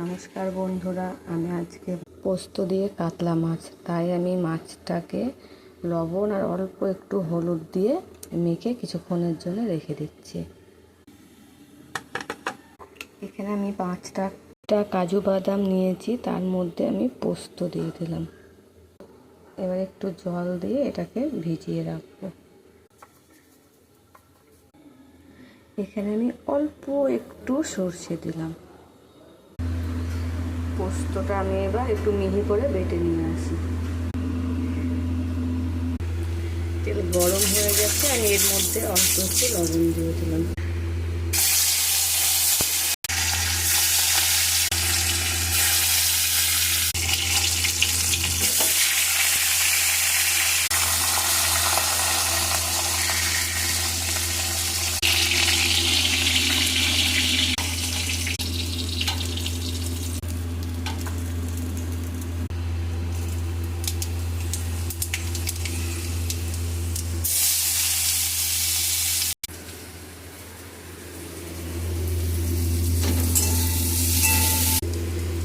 নমস্কার বন্ধুরা, আমি আজকে পোস্ত দিয়ে কাতলা মাছ, তাই আমি মাছটাকে লবণ আর অল্প একটু হলুদ দিয়ে মেখে কিছুক্ষণের জন্য রেখে দিচ্ছি। এখানে আমি 5টা কাজু বাদাম নিয়েছি, তার মধ্যে আমি পোস্ত দিয়ে দিলাম। এবার একটু জল দিয়ে এটাকে ভিজিয়ে রাখবো। এখানে আমি অল্প একটু সর্ষে দিলাম। পোস্তটা আমি এবার একটু মিহি করে বেটে নিয়ে আসি। তেল গরম হয়ে গেছে, আমি এর মধ্যে অল্প একটু লবণ দিয়ে দিলাম।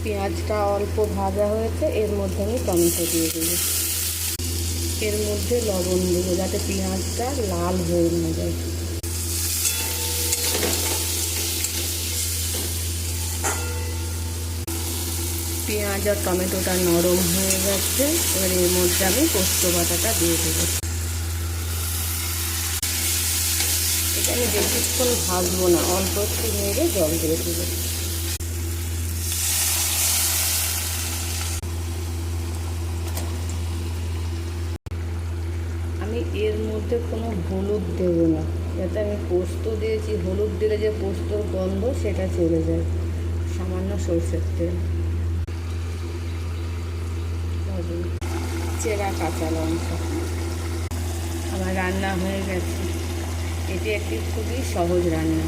পেঁয়াজটা অল্প ভাজা হয়েছে, এর মধ্যে আমি টমেটো দিয়ে দেবো। এর মধ্যে লবণ দেবো যাতে পেঁয়াজটা লাল হয়ে না যায়। পেঁয়াজ আর টমেটোটা নরম হয়ে গেছে, এবার এর মধ্যে আমি পোস্ত বাটাটা দিয়ে দেবো। এটা আমি বেশিক্ষণ ভাজবো না, অল্প একটু নেড়ে জল দিয়ে দেবো। আমি এর মধ্যে কোনো হলুদ দেবো না, যাতে আমি পোস্ত দিয়েছি, হলুদ দিলে যে পোস্তর গন্ধ সেটা চলে যায়। সামান্য সরষের তেল, চেরা কাঁচা লঙ্কা। আমার রান্না হয়ে গেছে। এটি একটি খুবই সহজ রান্না।